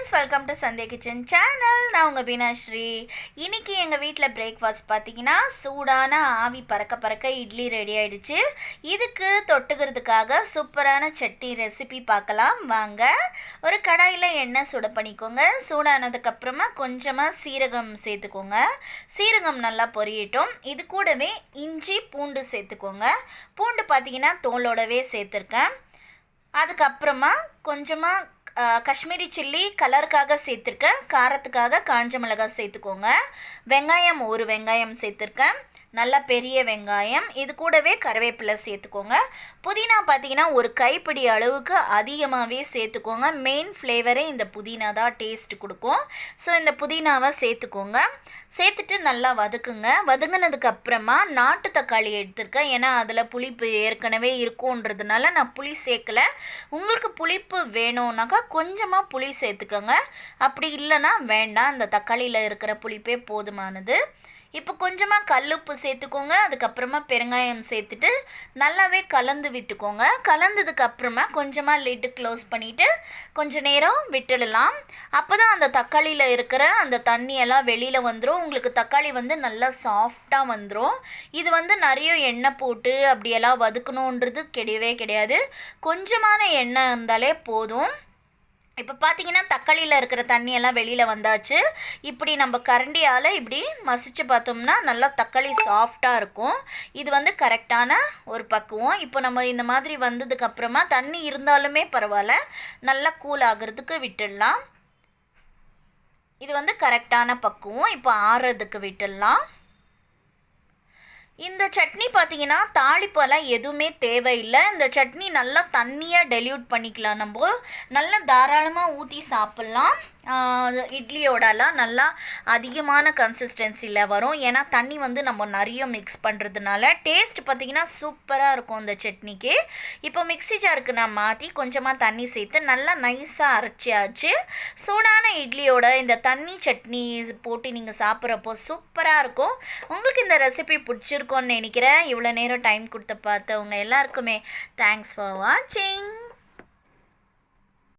Friends, welcome to Sandhya kitchen channel. நான் உங்கள் பீனாஸ்ரீ. இன்றைக்கி எங்கள் வீட்டில் பிரேக்ஃபாஸ்ட் பார்த்தீங்கன்னா சூடான ஆவி பறக்க பறக்க இட்லி ரெடி ஆகிடுச்சு. இதுக்கு தொட்டுக்கிறதுக்காக சூப்பரான சட்னி ரெசிபி பார்க்கலாம் வாங்க. ஒரு கடாயில் எண்ணெய் சுட பண்ணிக்கோங்க. சூடானதுக்கப்புறமா கொஞ்சமாக சீரகம் சேர்த்துக்கோங்க. சீரகம் நல்லா பொரியட்டும். இது கூடவே இஞ்சி பூண்டு சேர்த்துக்கோங்க. பூண்டு பார்த்தீங்கன்னா தோலோடவே சேர்த்துருக்கேன். அதுக்கப்புறமா கொஞ்சமாக காஷ்மீரி சில்லி கலருக்காக சேர்த்துருக்கேன். காரத்துக்காக காஞ்ச மிளகாய் சேர்த்துக்கோங்க. வெங்காயம் ஒரு வெங்காயம் சேர்த்துருக்கேன், நல்லா பெரிய வெங்காயம். இது கூடவே கருவேப்பிலை சேர்த்துக்கோங்க. புதினா பார்த்தீங்கன்னா ஒரு கைப்பிடி அளவுக்கு அதிகமாகவே சேர்த்துக்கோங்க. மெயின் ஃப்ளேவரே இந்த புதினா தான் டேஸ்ட் கொடுக்கும். ஸோ இந்த புதினாவை சேர்த்துக்கோங்க. சேர்த்துட்டு நல்லா வதக்குங்க. வதங்கினதுக்கு அப்புறமா நாட்டு தக்காளி எடுத்திருக்கேன். ஏன்னா அதில் புளிப்பு ஏற்கனவே இருக்கும்ன்றதுனால நான் புளி சேர்க்கலை. உங்களுக்கு புளிப்பு வேணும்னாக்கா கொஞ்சமாக புளி சேர்த்துக்கோங்க. அப்படி இல்லைன்னா வேண்டாம், அந்த தக்காளியில் இருக்கிற புளிப்பே போதுமானது. இப்போ கொஞ்சமாக கல்லுப்பு சேர்த்துக்கோங்க. அதுக்கப்புறமா பெருங்காயம் சேர்த்துட்டு நல்லாவே கலந்து விட்டுக்கோங்க. கலந்ததுக்கப்புறமா கொஞ்சமாக லிட்டு க்ளோஸ் பண்ணிவிட்டு கொஞ்சம் நேரம் விட்டுடலாம். அப்போ தான் அந்த தக்காளியில் இருக்கிற அந்த தண்ணியெல்லாம் வெளியில் வந்துடும். உங்களுக்கு தக்காளி நல்லா சாஃப்டாக வந்துடும். இது நிறைய எண்ணெய் போட்டு அப்படியெல்லாம் வதக்கணுன்றது கிடையவே கிடையாது. கொஞ்சமான எண்ணெய் இருந்தாலே போதும். இப்போ பார்த்தீங்கன்னா தக்காளியில் இருக்கிற தண்ணியெல்லாம் வெளியில் வந்தாச்சு. இப்படி நம்ம கரண்டியால் இப்படி மசிச்சு பார்த்தோம்னா நல்லா தக்காளி சாஃப்டாக இருக்கும். இது கரெக்டான ஒரு பக்குவம். இப்போ நம்ம இந்த மாதிரி வந்ததுக்கப்புறமா தண்ணி இருந்தாலுமே பரவாயில்ல, நல்லா கூல் ஆகிறதுக்கு விட்டுடலாம். இது கரெக்டான பக்குவம். இப்போ ஆறுறதுக்கு விட்டுடலாம். இந்த சட்னி பார்த்தீங்கன்னா தாளிப்பெல்லாம் எதுவுமே தேவையில்லை. இந்த சட்னி நல்லா தண்ணியாக டெல்யூட் பண்ணிக்கலாம். நம்ம நல்லா தாராளமாக ஊற்றி சாப்பிட்லாம். இட்லியோடலாம் நல்லா அதிகமான கன்சிஸ்டன்சியில் வரும். ஏன்னா தண்ணி நம்ம நிறைய மிக்ஸ் பண்ணுறதுனால டேஸ்ட் பார்த்திங்கன்னா சூப்பராக இருக்கும் இந்த சட்னிக்கு. இப்போ மிக்ஸி ஜாருக்கு நான் மாற்றி கொஞ்சமாக தண்ணி சேர்த்து நல்லா நைஸாக அரைச்சியாச்சு. சூடான இட்லியோட இந்த தண்ணி சட்னி போட்டு நீங்கள் சாப்பிட்றப்போ சூப்பராக இருக்கும். உங்களுக்கு இந்த ரெசிபி பிடிச்சிருக்கோன்னு நினைக்கிறேன். இவ்வளோ நேரம் டைம் கொடுத்து பார்த்தவங்க எல்லாருக்குமே தேங்க்ஸ் ஃபார் வாட்சிங்.